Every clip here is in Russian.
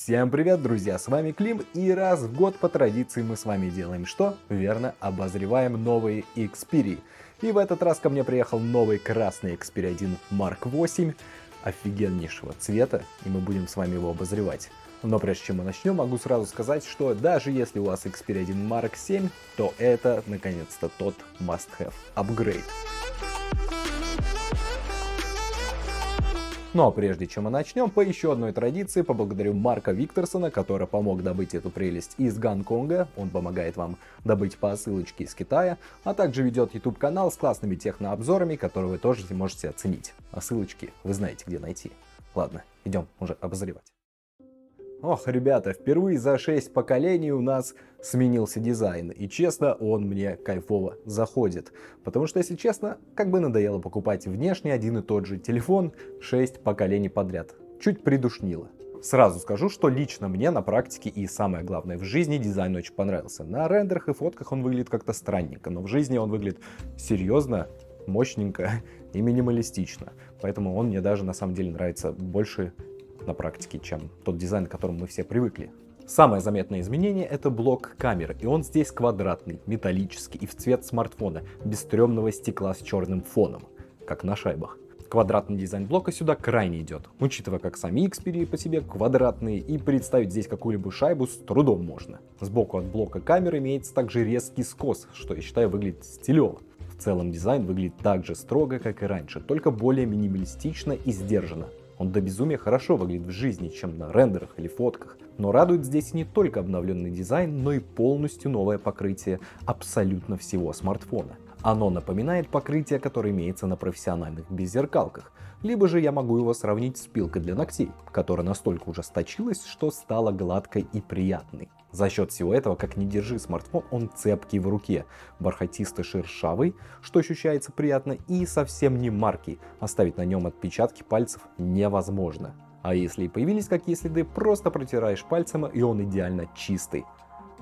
Всем привет, друзья, с вами Клим, и раз в год по традиции мы с вами делаем что? Верно, обозреваем новые Xperia. И в этот раз ко мне приехал новый красный Xperia 1 Mark 8, офигеннейшего цвета, и мы будем с вами его обозревать. Но прежде чем мы начнем, могу сразу сказать, что даже если у вас Xperia 1 Mark 7, то это наконец-то тот must-have апгрейд. Но прежде чем мы начнем, по еще одной традиции поблагодарю Марка Викторсона, который помог добыть эту прелесть из Гонконга. Он помогает вам добыть по ссылочке из Китая, а также ведет YouTube канал с классными технообзорами, которые вы тоже можете оценить. А ссылочки вы знаете, где найти. Ладно, идем уже обозревать. Ох, ребята, впервые за 6 поколений у нас сменился дизайн, и честно, он мне кайфово заходит. Потому что, если честно, как бы надоело покупать внешне один и тот же телефон 6 поколений подряд. Чуть придушнило. Сразу скажу, что лично мне на практике и самое главное в жизни дизайн очень понравился. На рендерах и фотках он выглядит как-то странненько, но в жизни он выглядит серьезно, мощненько и минималистично. Поэтому он мне даже на самом деле нравится больше на практике, чем тот дизайн, к которому мы все привыкли. Самое заметное изменение — это блок камеры, и он здесь квадратный, металлический и в цвет смартфона, без стрёмного стекла с черным фоном, как на шайбах. Квадратный дизайн блока сюда крайне идет, учитывая, как сами Xperia по себе квадратные, и представить здесь какую-либо шайбу с трудом можно. Сбоку от блока камеры имеется также резкий скос, что я считаю выглядит стилево. В целом дизайн выглядит так же строго, как и раньше, только более минималистично и сдержанно. Он до безумия хорошо выглядит в жизни, чем на рендерах или фотках. Но радует здесь не только обновленный дизайн, но и полностью новое покрытие абсолютно всего смартфона. Оно напоминает покрытие, которое имеется на профессиональных беззеркалках. Либо же я могу его сравнить с пилкой для ногтей, которая настолько ужесточилась, что стала гладкой и приятной. За счет всего этого, как ни держи смартфон, он цепкий в руке, бархатисто-шершавый, что ощущается приятно, и совсем не маркий. Оставить на нем отпечатки пальцев невозможно. А если и появились какие следы, просто протираешь пальцем, и он идеально чистый.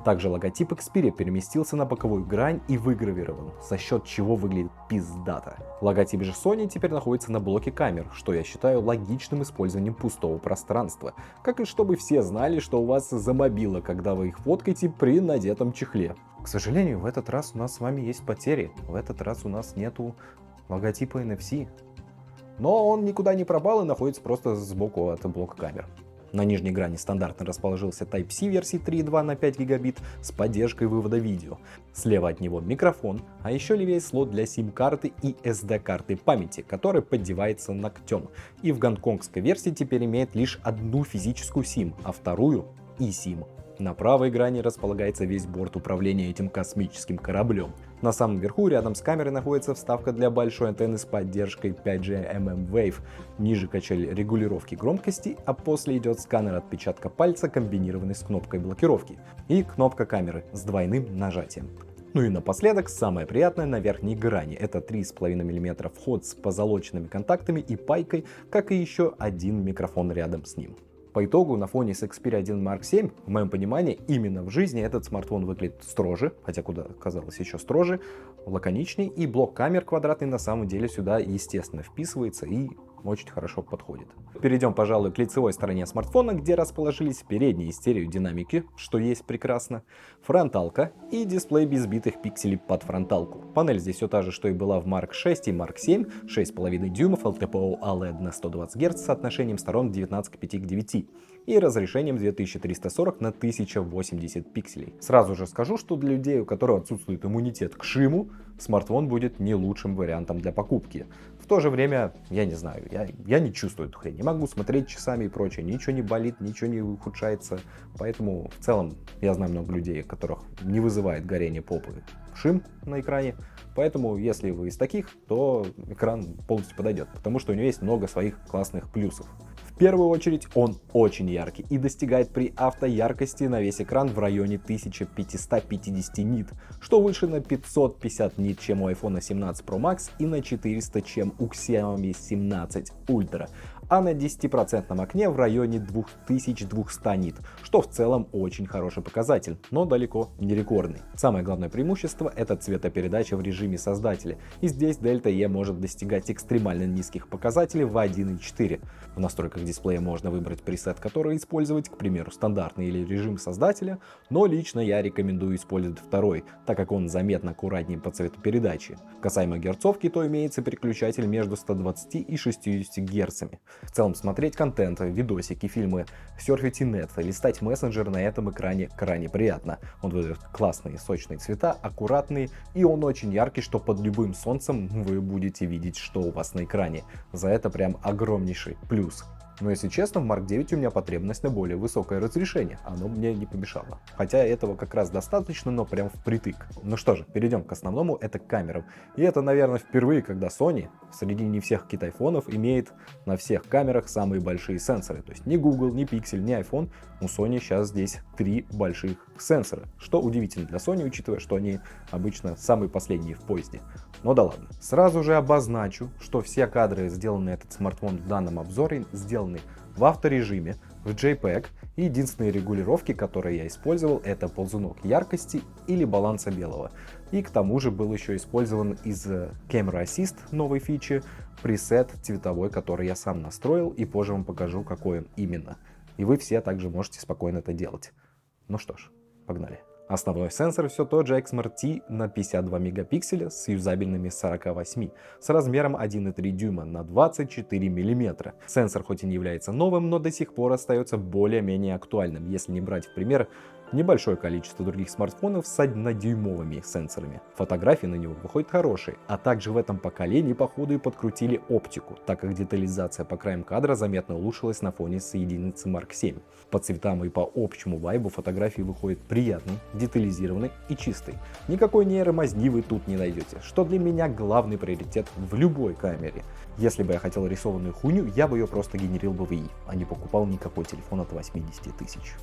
Также логотип Xperia переместился на боковую грань и выгравирован, за счет чего выглядит пиздато. Логотип же Sony теперь находится на блоке камер, что я считаю логичным использованием пустого пространства, как и чтобы все знали, что у вас замобило, когда вы их фоткаете при надетом чехле. К сожалению, в этот раз у нас с вами есть потери, в этот раз у нас нету логотипа NFC. Но он никуда не пропал и находится просто сбоку от блока камер. На нижней грани стандартно расположился Type-C версии 3.2 на 5 гигабит с поддержкой вывода видео. Слева от него микрофон, а еще левее слот для сим-карты и SD-карты памяти, который поддевается ногтем. И в гонконгской версии теперь имеет лишь одну физическую сим, а вторую eSIM. На правой грани располагается весь борт управления этим космическим кораблем. На самом верху рядом с камерой находится вставка для большой антенны с поддержкой 5G mmWave. Ниже качель регулировки громкости, а после идет сканер отпечатка пальца, комбинированный с кнопкой блокировки. И кнопка камеры с двойным нажатием. Ну и напоследок, самое приятное на верхней грани. Это 3,5 мм вход с позолоченными контактами и пайкой, как и еще один микрофон рядом с ним. По итогу, на фоне с Xperia 1 Mark 7, в моем понимании, именно в жизни этот смартфон выглядит строже, хотя куда казалось еще строже, лаконичней, и блок камер квадратный на самом деле сюда естественно вписывается и очень хорошо подходит. Перейдем, пожалуй, к лицевой стороне смартфона, где расположились передние стереодинамики, что есть прекрасно, фронталка и дисплей без битых пикселей под фронталку. Панель здесь все та же, что и была в Mark 6 и Mark 7, 6,5 дюймов, LTPO OLED на 120 Гц с соотношением сторон 19 к 5 к 9 и разрешением 2340 на 1080 пикселей. Сразу же скажу, что для людей, у которых отсутствует иммунитет к шиму, смартфон будет не лучшим вариантом для покупки. В то же время, я не знаю, я не чувствую эту хрень, не могу смотреть часами и прочее, ничего не болит, ничего не ухудшается, поэтому в целом я знаю много людей, у которых не вызывает горение попы шим на экране, поэтому если вы из таких, то экран полностью подойдет, потому что у него есть много своих классных плюсов. В первую очередь он очень яркий и достигает при автояркости на весь экран в районе 1550 нит, что выше на 550 нит, чем у iPhone 17 Pro Max и на 400, чем у Xiaomi 17 Ultra. а на 10% окне в районе 2200 нит, что в целом очень хороший показатель, но далеко не рекордный. Самое главное преимущество — это цветопередача в режиме создателя, и здесь Delta E может достигать экстремально низких показателей в 1.4. В настройках дисплея можно выбрать пресет, который использовать, к примеру, стандартный или режим создателя, но лично я рекомендую использовать второй, так как он заметно аккуратнее по цветопередаче. Касаемо герцовки, то имеется переключатель между 120 и 60 герцами. В целом смотреть контент, видосики, фильмы, серфить инет, листать мессенджер на этом экране крайне приятно. Он выдает классные сочные цвета, аккуратные, и он очень яркий, что под любым солнцем вы будете видеть, что у вас на экране. За это прям огромнейший плюс. Но если честно, в Mark 9 у меня потребность на более высокое разрешение, оно мне не помешало. Хотя этого как раз достаточно, но прям впритык. Ну что же, перейдем к основному, это к камерам. И это, наверное, впервые, когда Sony среди не всех китайфонов имеет на всех камерах самые большие сенсоры. То есть ни Google, ни Pixel, ни iPhone, у Sony сейчас здесь 3 больших сенсора. Что удивительно для Sony, учитывая, что они обычно самые последние в поезде. Но да ладно. Сразу же обозначу, что все кадры, сделанные этот смартфон в данном обзоре, сделаны в авторежиме, в JPEG, и единственные регулировки, которые я использовал, это ползунок яркости или баланса белого. И к тому же был еще использован из Camera Assist новой фичи пресет цветовой, который я сам настроил, и позже вам покажу, какой он именно. И вы все также можете спокойно это делать. Ну что ж, погнали. Основной сенсор все тот же XMR-T на 52 мегапикселя с юзабельными 48, с размером 1,3 дюйма на 24 мм. Сенсор хоть и не является новым, но до сих пор остается более-менее актуальным, если не брать в пример небольшое количество других смартфонов с 1-дюймовыми сенсорами. Фотографии на него выходят хорошие, а также в этом поколении походу и подкрутили оптику, так как детализация по краям кадра заметно улучшилась на фоне с единицы Mark 7. По цветам и по общему вайбу фотографии выходят приятной, детализированной и чистой. Никакой нейромазни вы тут не найдете, что для меня главный приоритет в любой камере. Если бы я хотел рисованную хуйню, я бы ее просто генерил бы в ИИ, а не покупал никакой телефон от 80 тысяч.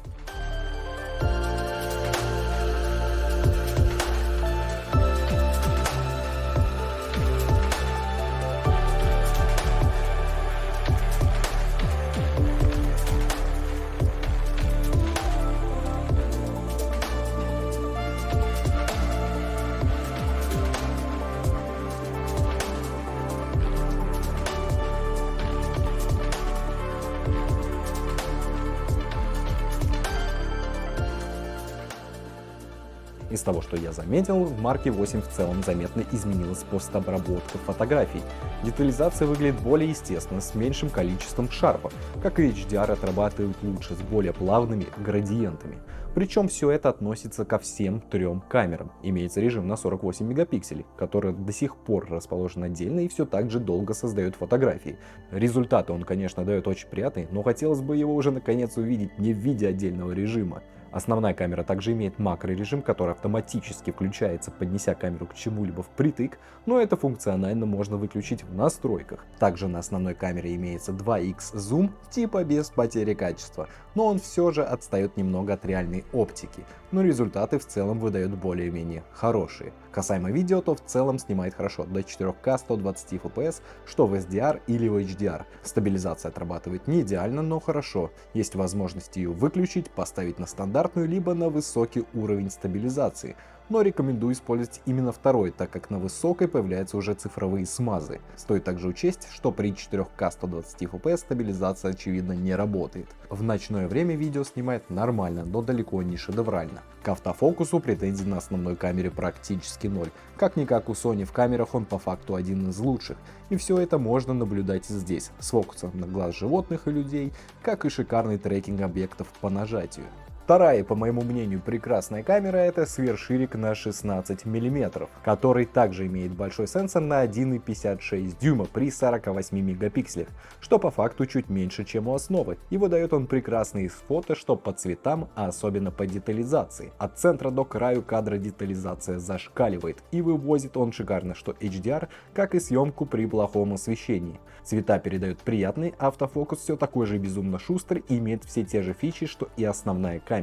Из того, что я заметил, в Mark 8 в целом заметно изменилась постобработка фотографий. Детализация выглядит более естественно, с меньшим количеством шарпов, как и HDR отрабатывает лучше, с более плавными градиентами. Причем все это относится ко всем 3 камерам. Имеется режим на 48 мегапикселей, который до сих пор расположен отдельно и все так же долго создает фотографии. Результаты он, конечно, дает очень приятные, но хотелось бы его уже наконец увидеть не в виде отдельного режима. Основная камера также имеет макрорежим, который автоматически включается, поднеся камеру к чему-либо впритык, но это функционально можно выключить в настройках. Также на основной камере имеется 2х зум, типа без потери качества, но он все же отстает немного от реальной оптики, но результаты в целом выдают более-менее хорошие. Касаемо видео, то в целом снимает хорошо до 4К 120 FPS, что в SDR или в HDR. Стабилизация отрабатывает не идеально, но хорошо. Есть возможность ее выключить, поставить на стандартную, либо на высокий уровень стабилизации. Но рекомендую использовать именно второй, так как на высокой появляются уже цифровые смазы. Стоит также учесть, что при 4К 120 FPS стабилизация очевидно не работает. В ночное время видео снимает нормально, но далеко не шедеврально. К автофокусу претензий на основной камере практически ноль. Как-никак у Sony в камерах он по факту один из лучших. И все это можно наблюдать здесь, с фокусом на глаз животных и людей, как и шикарный трекинг объектов по нажатию. Вторая, по моему мнению, прекрасная камера — это сверхширик на 16 мм, который также имеет большой сенсор на 1,56 дюйма при 48 мегапикселях, что по факту чуть меньше, чем у основы, и выдает он прекрасные фото, что по цветам, а особенно по детализации. От центра до краю кадра детализация зашкаливает, и вывозит он шикарно что HDR, как и съемку при плохом освещении. Цвета передают приятный, автофокус все такой же безумно шустрый и имеет все те же фичи, что и основная камера.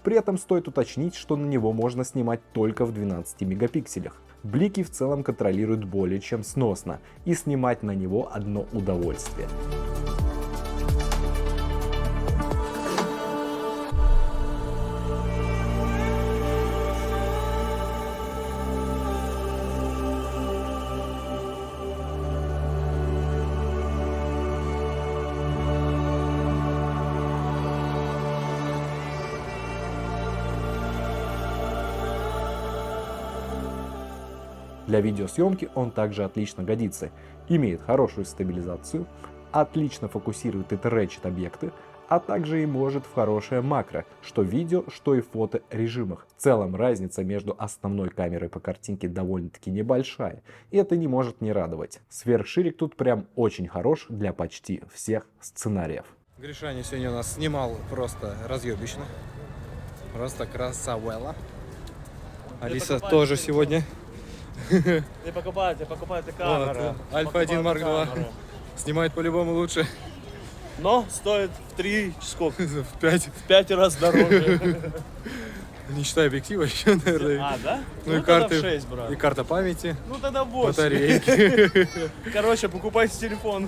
При этом стоит уточнить, что на него можно снимать только в 12 мегапикселях. блики в целом контролирует более чем сносно, и снимать на него одно удовольствие. Для видеосъемки он также отлично годится, имеет хорошую стабилизацию, отлично фокусирует и тречит объекты, а также и может в хорошее макро, что в видео, что и в фото режимах. В целом разница между основной камерой по картинке довольно-таки небольшая, и это не может не радовать. Сверхширик тут прям очень хорош для почти всех сценариев. Гришаня сегодня у нас снимал просто разъебично, просто красавелла. Алиса тоже сегодня. Не покупайте камеру. Вот, Альфа 1 Марк 2 снимает по-любому лучше. Но стоит в 3, сколько? В 5. В 5 раз дороже. Не считая объектива еще, наверное. А, да? Ну и тогда карты, в 6, брат. и карта памяти, Ну тогда 8. батарейки. Короче, покупайте телефон.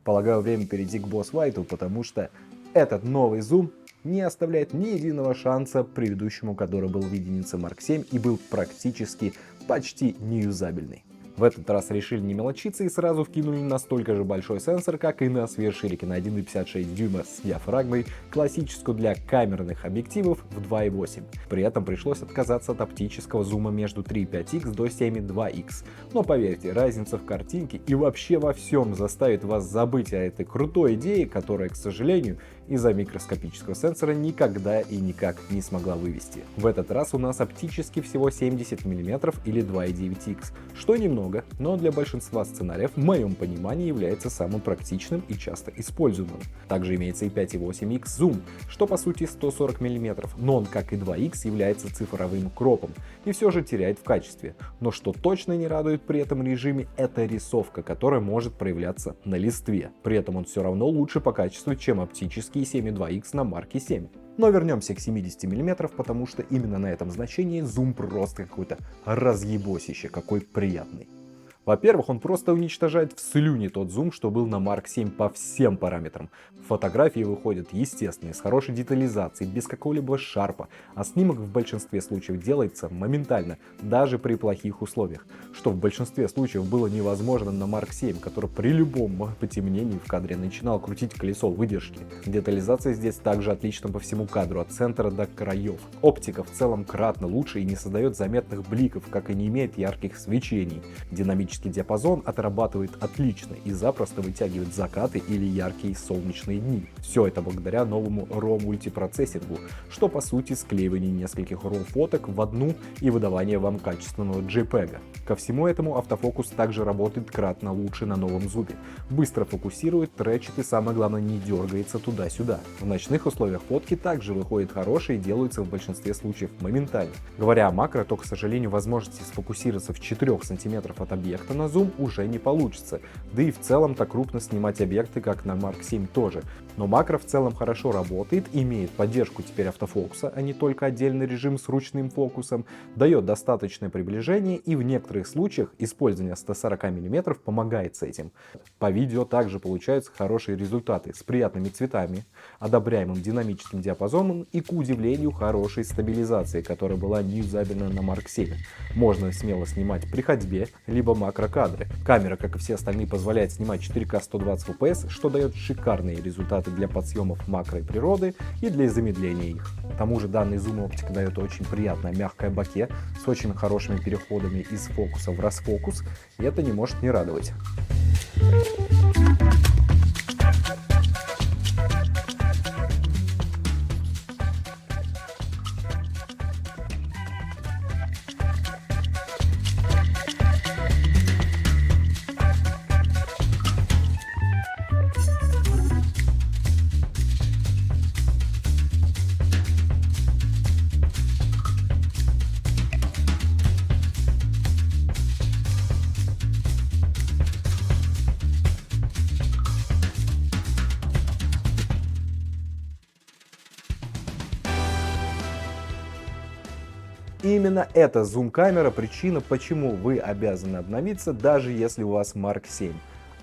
Полагаю, время перейти к Boss White, потому что этот новый зум не оставляет ни единого шанса предыдущему, который был в единице Mark 7 и был практически почти неюзабельный. В этот раз решили не мелочиться и сразу вкинули настолько же большой сенсор, как и на сверхширике на 1,56 дюйма с диафрагмой, классическую для камерных объективов в 2,8. При этом пришлось отказаться от оптического зума между 3,5х до 7,2х. Но поверьте, разница в картинке и вообще во всем заставит вас забыть о этой крутой идее, которая, к сожалению, из-за микроскопического сенсора никогда и никак не смогла вывести. В этот раз у нас оптически всего 70 мм или 2,9х, что немного, но для большинства сценариев в моем понимании является самым практичным и часто используемым. Также имеется и 5,8х зум, что по сути 140 мм, но он, как и 2х, является цифровым кропом и все же теряет в качестве. Но что точно не радует при этом режиме, это рисовка, которая может проявляться на листве. При этом он все равно лучше по качеству, чем оптический 7,2х на Mark 7. Но вернемся к 70 мм, потому что именно на этом значении зум просто какой-то разъебосище, какой приятный. Во-первых, он просто уничтожает в слюне тот зум, что был на Mark 7 по всем параметрам. Фотографии выходят естественные, с хорошей детализацией, без какого-либо шарпа, а снимок в большинстве случаев делается моментально, даже при плохих условиях, что в большинстве случаев было невозможно на Mark 7, который при любом потемнении в кадре начинал крутить колесо выдержки. Детализация здесь также отлична по всему кадру, от центра до краев. Оптика в целом кратно лучше и не создает заметных бликов, как и не имеет ярких свечений. Динамический диапазон отрабатывает отлично и запросто вытягивает закаты или яркие солнечные дни. Все это благодаря новому RAW мультипроцессингу, что по сути склеивание нескольких RAW фоток в одну и выдавание вам качественного JPEG. Ко всему этому автофокус также работает кратно лучше на новом зуме. Быстро фокусирует, тречит и самое главное не дергается туда-сюда. В ночных условиях фотки также выходят хорошие и делаются в большинстве случаев моментально. Говоря о макро, то, к сожалению, возможности сфокусироваться в 4 см от объекта на зум уже не получится. Да и в целом так крупно снимать объекты, как на Mark 7 тоже. Но макро в целом хорошо работает, имеет поддержку теперь автофокуса, а не только отдельный режим с ручным фокусом, дает достаточное приближение и в некоторых случаях использование 140 мм помогает с этим. По видео также получаются хорошие результаты с приятными цветами, одобряемым динамическим диапазоном и, к удивлению, хорошей стабилизацией, которая была неюзабельна на Mark 7. Можно смело снимать при ходьбе, либо макрокадры. Камера, как и все остальные, позволяет снимать 4К 120 fps, что дает шикарные результаты для подсъемов макро и природы и для замедления их. К тому же данный зум-оптика дает очень приятное мягкое боке с очень хорошими переходами из фокуса в расфокус, и это не может не радовать. Именно эта зум-камера причина, почему вы обязаны обновиться, даже если у вас Mark 7.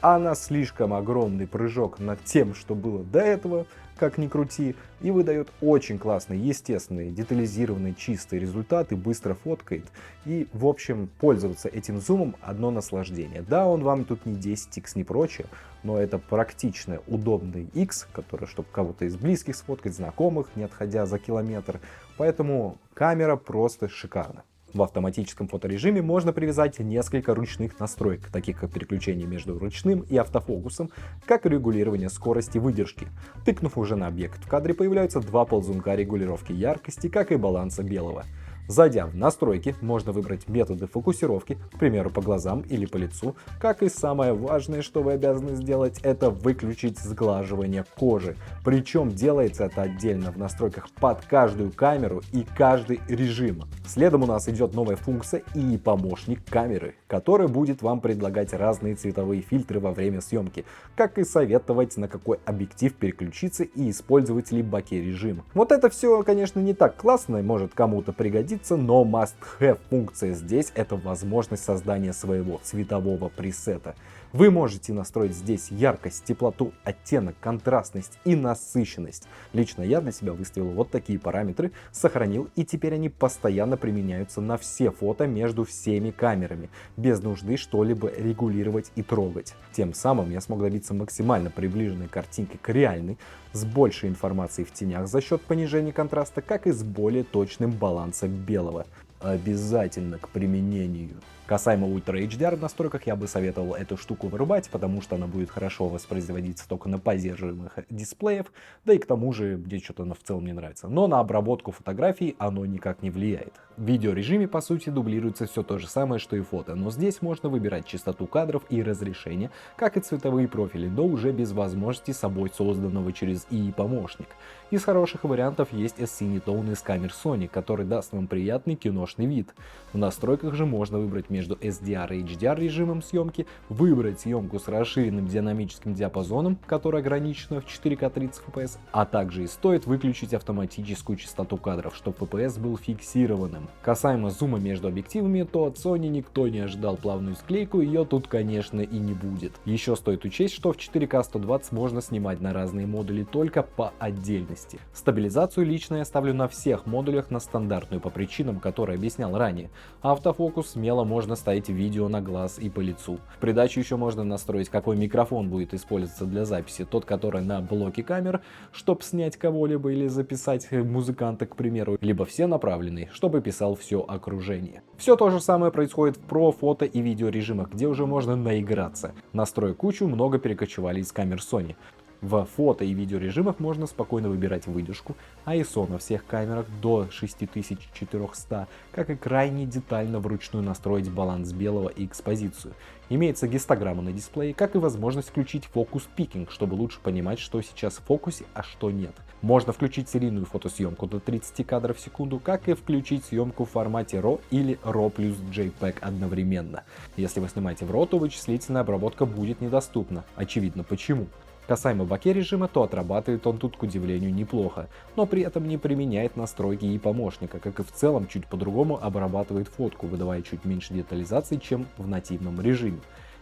Она слишком огромный прыжок над тем, что было до этого, как ни крути, и выдает очень классные, естественные, детализированные, чистые результаты, быстро фоткает. И, в общем, пользоваться этим зумом одно наслаждение. Да, он вам тут не 10x, не прочее, но это практичный, удобный X, который, чтобы кого-то из близких сфоткать, знакомых, не отходя за километр. Поэтому камера просто шикарна. В автоматическом фоторежиме можно привязать несколько ручных настроек, таких как переключение между ручным и автофокусом, как и регулирование скорости выдержки. Тыкнув уже на объект в кадре, появляются два ползунка регулировки яркости, как и баланса белого. Зайдя в настройки, можно выбрать методы фокусировки, к примеру, по глазам или по лицу, как и самое важное, что вы обязаны сделать, это выключить сглаживание кожи. Причем делается это отдельно в настройках под каждую камеру и каждый режим. Следом у нас идет новая функция и помощник камеры, который будет вам предлагать разные цветовые фильтры во время съемки, как и советовать, на какой объектив переключиться и использовать ли боке режим. Вот это все, конечно, не так классно, может кому-то пригодиться, но must-have функция здесь — это возможность создания своего цветового пресета. Вы можете настроить здесь яркость, теплоту, оттенок, контрастность и насыщенность. Лично я для себя выставил вот такие параметры, сохранил, и теперь они постоянно применяются на все фото между всеми камерами, без нужды что-либо регулировать и трогать. Тем самым я смог добиться максимально приближенной картинки к реальной, с большей информацией в тенях за счет понижения контраста, как и с более точным балансом белого. Обязательно к применению. Касаемо Ultra HDR в настройках, я бы советовал эту штуку вырубать, потому что она будет хорошо воспроизводиться только на позируемых дисплеев, да и к тому же мне что-то в целом не нравится. Но на обработку фотографий оно никак не влияет. В видеорежиме, по сути, дублируется все то же самое, что и фото, но здесь можно выбирать частоту кадров и разрешение, как и цветовые профили, но уже без возможности собой созданного через ИИ помощник. Из хороших вариантов есть Cinetone из камер Sony, который даст вам приятный киношный вид. В настройках же можно выбрать между SDR и HDR режимом съемки, выбрать съемку с расширенным динамическим диапазоном, который ограничен в 4К 30 FPS, а также и стоит выключить автоматическую частоту кадров, чтобы FPS был фиксированным. Касаемо зума между объективами, то от Sony никто не ожидал плавную склейку, ее тут, конечно, и не будет. Еще стоит учесть, что в 4К 120 можно снимать на разные модули только по отдельности. Стабилизацию лично я ставлю на всех модулях на стандартную по причинам, которые объяснял ранее. Автофокус смело можно ставить видео на глаз и по лицу. В придачу еще можно настроить, какой микрофон будет использоваться для записи, тот, который на блоке камер, чтобы снять кого-либо или записать музыканта, к примеру, либо все направленный, чтобы писал все окружение. Все то же самое происходит в про, фото и видео режимах, где уже можно наиграться. Настроек кучу много перекочевали из камер Sony. В фото и видеорежимах можно спокойно выбирать выдержку, ISO на всех камерах до 6400, как и крайне детально вручную настроить баланс белого и экспозицию. Имеется гистограмма на дисплее, как и возможность включить фокус-пикинг, чтобы лучше понимать, что сейчас в фокусе, а что нет. Можно включить серийную фотосъемку до 30 кадров в секунду, как и включить съемку в формате RAW или RAW плюс JPEG одновременно. Если вы снимаете в RAW, то вычислительная обработка будет недоступна. Очевидно почему. Касаемо боке режима, то отрабатывает он тут, к удивлению, неплохо, но при этом не применяет настройки и помощника, как и в целом чуть по-другому обрабатывает фотку, выдавая чуть меньше детализации, чем в нативном режиме.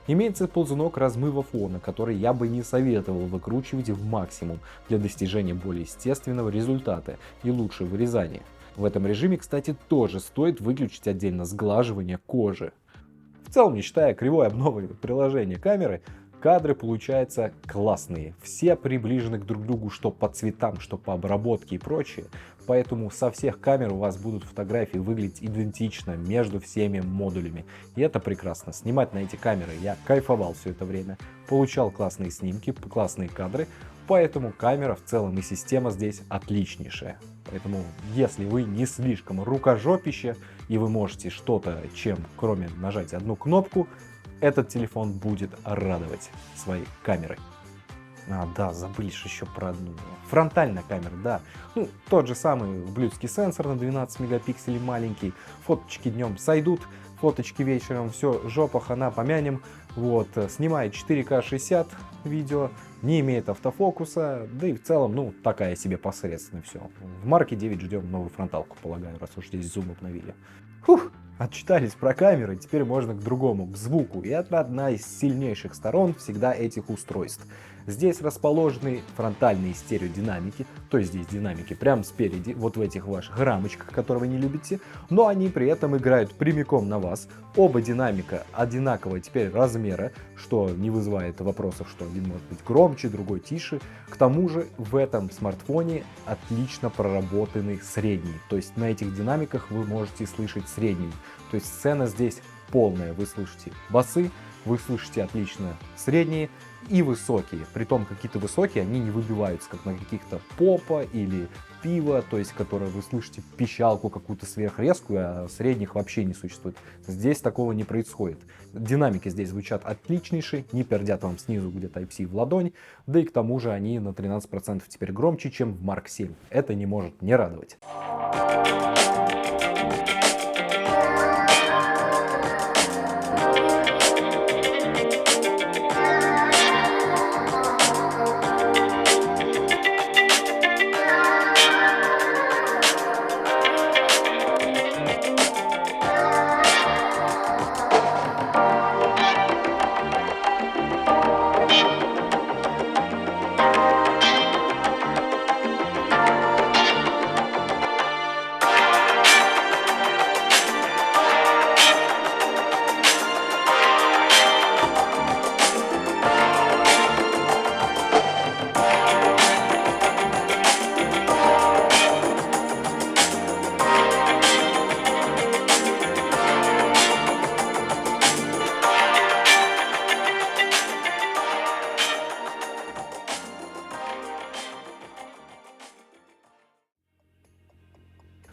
Имеется ползунок размыва фона, который я бы не советовал выкручивать в максимум для достижения более естественного результата и лучшего вырезания. В этом режиме, кстати, тоже стоит выключить отдельно сглаживание кожи. В целом, не считая кривой обновы приложения камеры, кадры получаются классные, все приближены друг к другу, что по цветам, что по обработке и прочее, поэтому со всех камер у вас будут фотографии выглядеть идентично между всеми модулями, и это прекрасно. Снимать на эти камеры я кайфовал все это время, получал классные снимки, классные кадры, поэтому камера в целом и система здесь отличнейшая. Поэтому, если вы не слишком рукожопище и вы можете что-то, чем кроме нажать одну кнопку, этот телефон будет радовать своей камерой. А, да, забыли еще про одну. Фронтальная камера, да. Ну, тот же самый блюдский сенсор на 12 мегапикселей маленький. Фоточки днем сойдут, фоточки вечером, все, жопа, хана, помянем. Вот, снимает 4К 60, видео, не имеет автофокуса, да и в целом, ну, такая себе посредственная все. В Марке 9 ждем новую фронталку, полагаю, раз уж здесь зум обновили. Фух, отчитались про камеры, теперь можно к другому, к звуку. И это одна из сильнейших сторон всегда этих устройств. Здесь расположены фронтальные стереодинамики, то есть здесь динамики прямо спереди, вот в этих ваших рамочках, которые вы не любите, но они при этом играют прямиком на вас. Оба динамика одинакового теперь размера, что не вызывает вопросов, что один может быть громче, другой тише. К тому же в этом смартфоне отлично проработанный средний, то есть на этих динамиках вы можете слышать средний. То есть сцена здесь полная, вы слышите басы, вы слышите отлично средние и высокие. Притом какие-то высокие, они не выбиваются, как на каких-то попа или пива, то есть которые вы слышите пищалку какую-то сверхрезкую, а средних вообще не существует. Здесь такого не происходит. Динамики здесь звучат отличнейшие, не пердят вам снизу где Type-C в ладонь, да и к тому же они на 13% теперь громче, чем в Mark 7. Это не может не радовать.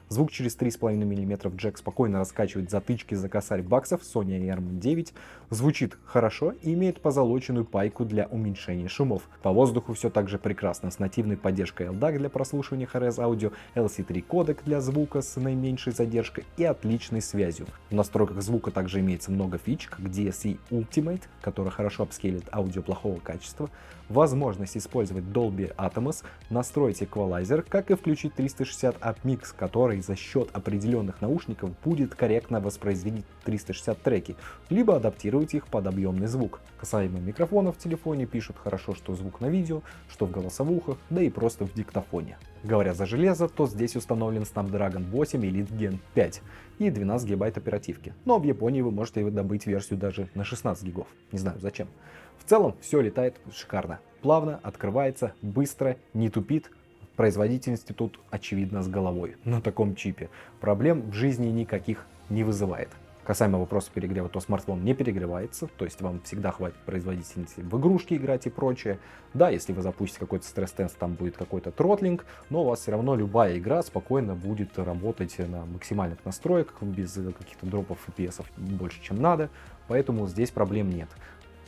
Звук через 3,5 мм джек спокойно раскачивает затычки за косарь баксов Sony AirMan 9. Звучит хорошо и имеет позолоченную пайку для уменьшения шумов. По воздуху все так же прекрасно, с нативной поддержкой LDAC для прослушивания Hi-Res аудио, LC3 кодек для звука с наименьшей задержкой и отличной связью. В настройках звука также имеется много фич, как DSE Ultimate, который хорошо апскейлит аудио плохого качества, возможность использовать Dolby Atmos, настроить эквалайзер, как и включить 360 Upmix, который за счет определенных наушников будет корректно воспроизводить 360 треки, либо адаптировать их под объемный звук. Касаемо микрофонов в телефоне, пишут хорошо, что звук на видео, что в голосовухах, да и просто в диктофоне. Говоря за железо, то здесь установлен Snapdragon 8 Elite Gen 5 и 12 гигабайт оперативки, но в Японии вы можете добыть версию даже на 16 гигов, не знаю зачем. В целом все летает шикарно, плавно, открывается, быстро, не тупит. Производительности тут очевидно с головой на таком чипе. Проблем в жизни никаких не вызывает. Касаемо вопроса перегрева, то смартфон не перегревается, то есть вам всегда хватит производительности в игрушки играть и прочее. Да, если вы запустите какой-то стресс-тест, там будет какой-то тротлинг, но у вас все равно любая игра спокойно будет работать на максимальных настройках, без каких-то дропов FPS больше, чем надо, поэтому здесь проблем нет.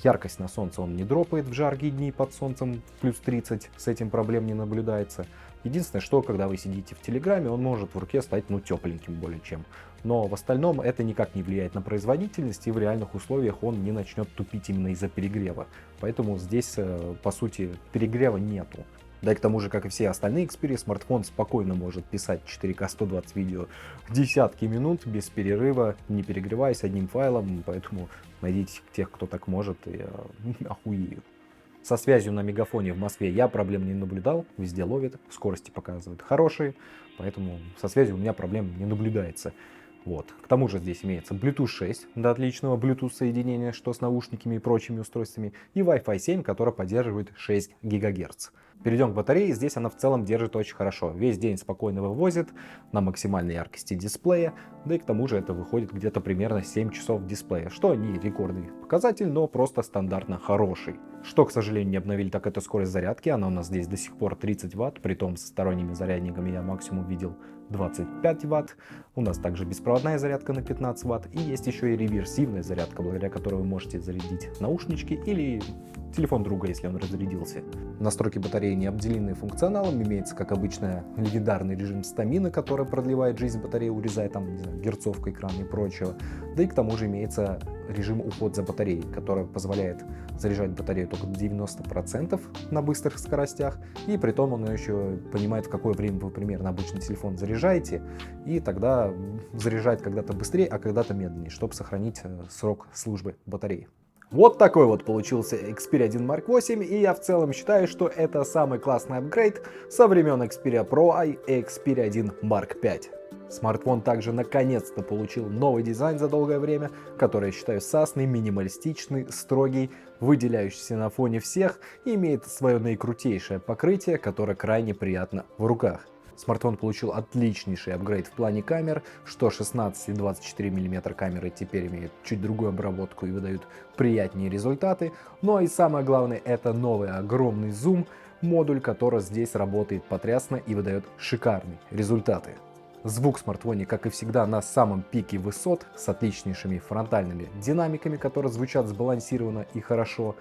Яркость на солнце он не дропает в жаркие дни под солнцем плюс 30, с этим проблем не наблюдается. Единственное, что когда вы сидите в Телеграме, он может в руке стать тепленьким более чем. Но в остальном это никак не влияет на производительность, и в реальных условиях он не начнет тупить именно из-за перегрева. Поэтому здесь, по сути, перегрева нету. Да и к тому же, как и все остальные Xperia, смартфон спокойно может писать 4К 120 видео десятки минут без перерыва, не перегреваясь одним файлом, поэтому найдите тех, кто так может, и охуеют. Со связью на мегафоне в Москве я проблем не наблюдал, везде ловит, скорости показывают хорошие, поэтому со связью у меня проблем не наблюдается. Вот. К тому же здесь имеется Bluetooth 6 до отличного Bluetooth соединения, что с наушниками и прочими устройствами, и Wi-Fi 7, который поддерживает 6 ГГц. Перейдем к батарее, здесь она в целом держит очень хорошо. Весь день спокойно вывозит на максимальной яркости дисплея, да и к тому же это выходит где-то примерно 7 часов дисплея, что не рекордный показатель, но просто стандартно хороший. Что, к сожалению, не обновили, так это скорость зарядки, она у нас здесь до сих пор 30 Вт, притом со сторонними зарядниками я максимум видел 25 Вт. У нас также беспроводная зарядка на 15 Вт, и есть еще и реверсивная зарядка, благодаря которой вы можете зарядить наушнички или телефон друга, если он разрядился. Настройки батареи батареи не обделены функционалом, имеется, как обычно, легендарный режим стамина, который продлевает жизнь батареи, урезая там, не знаю, герцовку экрана и прочего. Да и к тому же имеется режим уход за батареей, который позволяет заряжать батарею только до 90% на быстрых скоростях, и при том он еще понимает, в какое время вы примерно обычный телефон заряжаете, и тогда заряжать когда-то быстрее, а когда-то медленнее, чтобы сохранить срок службы батареи. Вот такой вот получился Xperia 1 Mark 8, и я в целом считаю, что это самый классный апгрейд со времен Xperia Pro I и Xperia 1 Mark 5. Смартфон также наконец-то получил новый дизайн за долгое время, который я считаю сасный, минималистичный, строгий, выделяющийся на фоне всех и имеет свое наикрутейшее покрытие, которое крайне приятно в руках. Смартфон получил отличнейший апгрейд в плане камер, что 16 и 24 мм камеры теперь имеют чуть другую обработку и выдают приятнее результаты. Ну и самое главное, это новый огромный зум, модуль, который здесь работает потрясно и выдает шикарные результаты. Звук в смартфоне, как и всегда, на самом пике высот, с отличнейшими фронтальными динамиками, которые звучат сбалансированно и хорошо,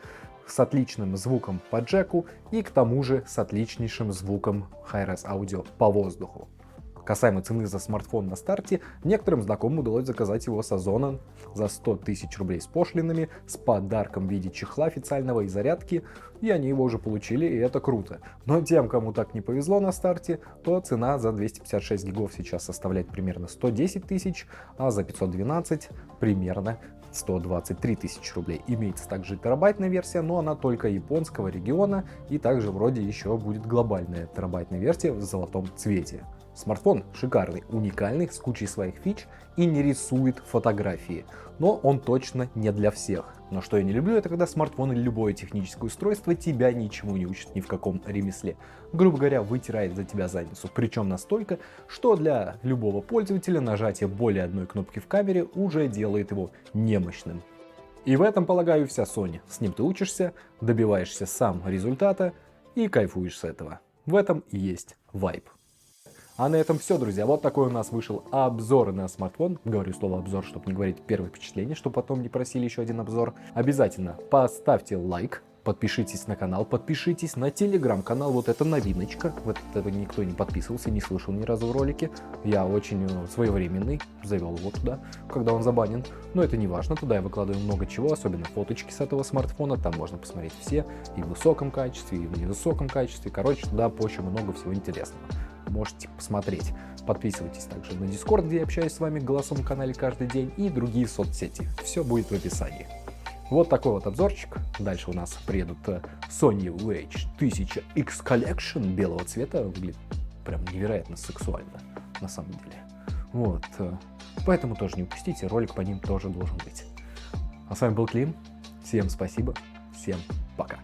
с отличным звуком по джеку и к тому же с отличнейшим звуком Hi-Res аудио по воздуху. Касаемо цены за смартфон на старте, некоторым знакомым удалось заказать его с Озона за 100 тысяч рублей с пошлинами, с подарком в виде чехла официального и зарядки, и они его уже получили, и это круто. Но тем, кому так не повезло на старте, то цена за 256 гигов сейчас составляет примерно 110 тысяч, а за 512 примерно 123 тысячи рублей. Имеется также и терабайтная версия, но она только японского региона, и также вроде еще будет глобальная терабайтная версия в золотом цвете. Смартфон шикарный, уникальный, с кучей своих фич и не рисует фотографии, но он точно не для всех. Но что я не люблю, это когда смартфон или любое техническое устройство тебя ничему не учат ни в каком ремесле. Грубо говоря, вытирает за тебя задницу, причем настолько, что для любого пользователя нажатие более одной кнопки в камере уже делает его немощным. И в этом, полагаю, вся Sony. С ним ты учишься, добиваешься сам результата и кайфуешь с этого. В этом и есть вайб. А на этом все, друзья. Вот такой у нас вышел обзор на смартфон. Говорю слово обзор, чтобы не говорить первое впечатление, чтобы потом не просили еще один обзор. Обязательно поставьте лайк, подпишитесь на канал, подпишитесь на телеграм-канал. Вот это новиночка. Вот это никто не подписывался, не слышал ни разу в ролике. Я очень своевременный, завел его туда, когда он забанен. Но это не важно, туда я выкладываю много чего, особенно фоточки с этого смартфона. Там можно посмотреть все и в высоком качестве, и в невысоком качестве. Короче, туда очень много всего интересного. Можете посмотреть. Подписывайтесь также на Discord, где я общаюсь с вами в голосовом канале каждый день, и другие соцсети. Все будет в описании. Вот такой вот обзорчик. Дальше у нас приедут Sony VH1000 X Collection белого цвета. Выглядит прям невероятно сексуально, на самом деле. Вот. Поэтому тоже не упустите, ролик по ним тоже должен быть. А с вами был Клим. Всем спасибо. Всем пока.